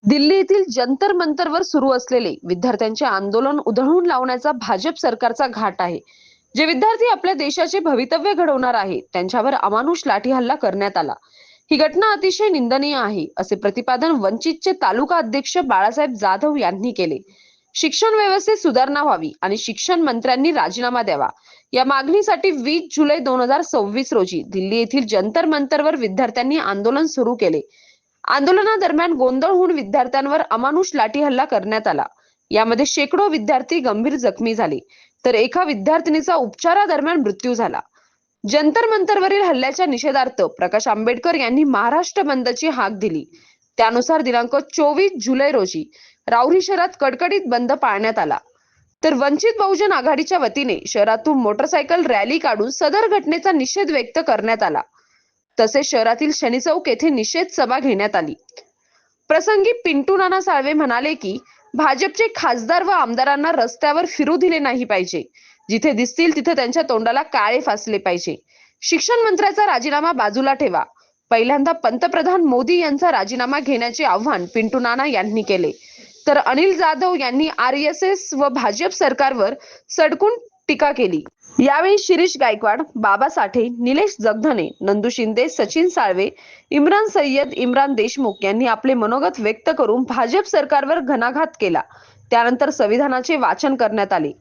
दिल्ली येथील जंतर मंतरवर सुरू असलेले विद्यार्थ्यांचे आंदोलन उधळून लावण्याचा भाजप सरकारचा घाट आहे. जे विद्यार्थी आपल्या देशाचे भवितव्य घडवणार आहे त्यांच्यावर अमानुष लाठी हल्ला करण्यात आला. ही घटना अतिशय निंदनीय आहे असे प्रतिपादन वंचितचे तालुका अध्यक्ष बाळासाहेब जाधव यांनी केले. शिक्षण व्यवस्थेत सुधारणा व्हावी आणि शिक्षण मंत्र्यांनी राजीनामा द्यावा या मागणीसाठी 20 जुलै 2026 रोजी दिल्ली येथील जंतर मंतरवर विद्यार्थ्यांनी आंदोलन सुरू केले. आंदोलनादरम्यान गोंधळ होऊन विद्यार्थ्यांवर अमानुष लाठी हल्ला करण्यात आला. यामध्ये शेकडो विद्यार्थी गंभीर जखमी झाले तर एका विद्यार्थिनीचा उपचारादरम्यान मृत्यू झाला. जंतर मंतरवरील हल्ल्याच्या निषेधार्थ प्रकाश आंबेडकर यांनी महाराष्ट्र बंदची हाक दिली. त्यानुसार दिनांक 24 जुलै रोजी राहुरी शहरात कडकडीत बंद पाळण्यात आला. तर वंचित बहुजन आघाडीच्या वतीने शहरातून मोटरसायकल रॅली काढून सदर घटनेचा निषेध व्यक्त करण्यात आला. तसेच शहरातील शनी चौक येथे निषेध सभा घेण्यात आली. प्रसंगी पिंटू नाना साळवे म्हणाले की भाजपचे खासदार व आमदारांना रस्त्यावर फिरू दिले नाही पाहिजे. जिथे दिसतील तिथे त्यांच्या तोंडाला काळे फासले पाहिजे. शिक्षण मंत्र्याचा राजीनामा बाजूला ठेवा. पहिल्यांदा पंतप्रधान मोदी यांचा राजीनामा घेण्याचे आव्हान पिंटू नाना यांनी केले. तर अनिल जाधव यांनी RSS व भाजप सरकारवर सडकून टीका केली. यावेळी शिरीष गायकवाड, बाबा साठे, निलेश जगधने, नंदू शिंदे, सचिन साळवे, इम्रान सय्यद, इम्रान देशमुख यांनी आपले मनोगत व्यक्त करून भाजप सरकारवर घणाघात केला. त्यानंतर संविधानाचे वाचन करण्यात आले.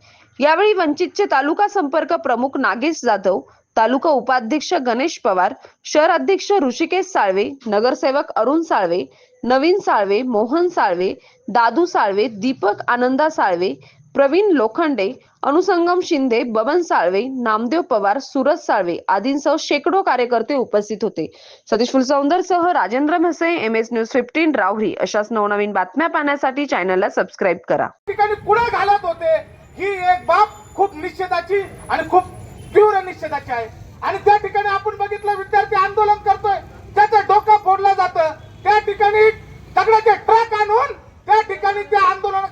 यावेळी वंचितचे तालुका संपर्क प्रमुख नागेश जाधव, तालुका उपाध्यक्ष गणेश पवार, शहर अध्यक्ष ऋषिकेश साळवे, नगरसेवक अरुण साळवे, नवीन साळवे, मोहन साळवे, दादू साळवे, दीपक आनंदा साळवे, प्रवीण लोखंडे, अनुसंगम शिंदे, बबन साळवे, नामदेव पवार, सूरज साळवे आदींसह शेकडो कार्यकर्ते उपस्थित होते. सतीश फुलसौंदरसह राजेंद्र म्हसे, MS न्यूज 15 राहुरी. अशाच नवनवीन बातम्या पाहण्यासाठी चॅनलला सबस्क्राईब करा. ठिकाणी पुढे घालत होते ही एक बाब खूप निश्चिताची आणि खूप तीव्र निश्चिताची आहे. आणि त्या ठिकाणी आपण बघितलं विद्यार्थी आंदोलन करतोय, त्याचं डोकं फोडलं जातं. त्या ठिकाणी दगडाचे ट्रक आणून त्या ठिकाणी ते आंदोलन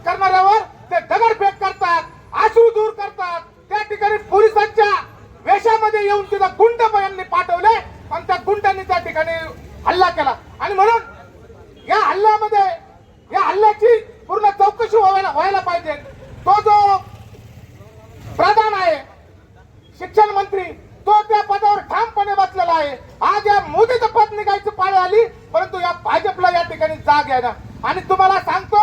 करणाऱ्यावर ते दगडफेक करतात, अश्रू दूर करतात. त्या ठिकाणी पोलिसांच्या वेशामध्ये येऊन तिथं गुंड यांनी पाठवले आणि त्या गुंडांनी त्या ठिकाणी हल्ला केला. आणि म्हणून या हल्ल्याची पूर्ण चौकशी व्हायला पाहिजे. तो जो प्रधान आहे शिक्षण मंत्री, तो त्या पदावर ठामपणे बसलेला आहे. आज या मोदीचं पद निघायची पाळी आली, परंतु या भाजपला या ठिकाणी जाग आहे ना. आणि तुम्हाला सांगतो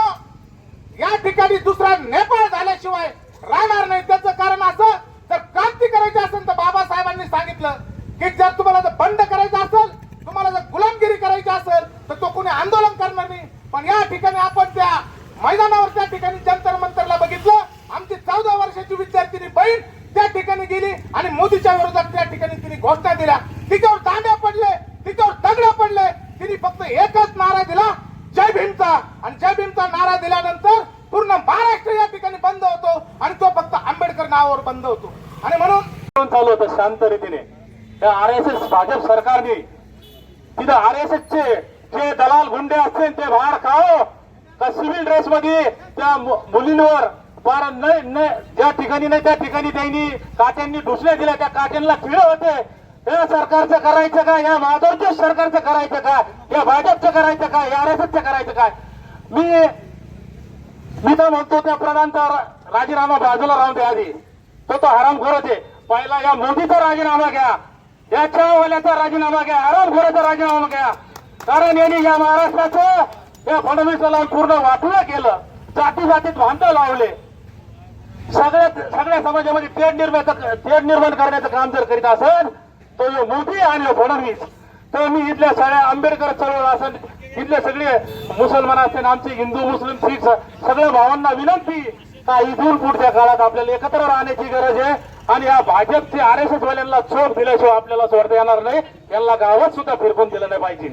या ठिकाणी दुसरा नेपाळ झाल्याशिवाय राहणार नाही. त्याचं कारण असं, जर क्रांती करायची असेल तर बाबासाहेबांनी सांगितलं की जर तुम्हाला जर बंड करायचं असेल, तुम्हाला जर गुलामगिरी करायची असेल तर तो कोणी आंदोलन करणार नाही. पण या ठिकाणी आपण त्या मैदानावर त्या ठिकाणी जंतर मंतरला बघितलं. आमची 14 वर्षाची विद्यार्थिनी बहीण त्या ठिकाणी गेली आणि मोदीच्या विरोधात त्या ठिकाणी तिने घोषणा दिल्या. तिच्यावर दांड्या पडले, तिच्यावर दगड पडले. तिने फक्त एकच नारा दिला, जय भीमचा. आणि जय भीमचा नारा दिल्यानंतर पूर्ण महाराष्ट्र या ठिकाणी बंद होतो आणि तो फक्त आंबेडकर नावावर बंद होतो. आणि म्हणून चालू होतं शांत रीतीने. त्या RSS भाजप सरकारने तिथं RSS चे जे दलाल गुंडे असतील ते बाहेर खाओ का सिव्हिल ड्रेस मध्ये त्या मुलींवर फार ज्या ठिकाणी नाही त्या ठिकाणी त्यांनी काट्यांनी ढुसल्या दिल्या. त्या काट्यांना किड होते. या सरकारचं करायचं काय? या माधवच्या सरकारचं करायचं काय? या भाजपचं करायचं काय? या RSSचं करायचं काय? मी तर म्हणतो त्या प्रधानचा राजीनामा बाजूला राहून द्या. आधी तो हरामखोर होते. पहिला या मोदीचा राजीनामा घ्या, या चहावाल्याचा राजीनामा घ्या, हरामखोराचा राजीनामा घ्या. कारण यांनी या महाराष्ट्राचं या फडणवीसला पूर्ण वाटलं केलं. जातीत भांडं लावले. सगळ्या समाजामध्ये तेढ निर्माण करण्याचं काम जर करीत असेल तो मोदी आणि फडणवीस, तर मी इथल्या सगळ्या आंबेडकर चळवळ असेल, इथले सगळे मुसलमान असतील, आमचे हिंदू मुस्लिम शीख सगळ्या भावांना विनंती का इथून पुढच्या काळात आपल्याला एकत्र राहण्याची गरज आहे. आणि या भाजपचे RSS वाल्यांना चोप दिल्याशिवाय आपल्याला सोडता येणार नाही. यांना गावात सुद्धा फिरकून दिलं नाही पाहिजे.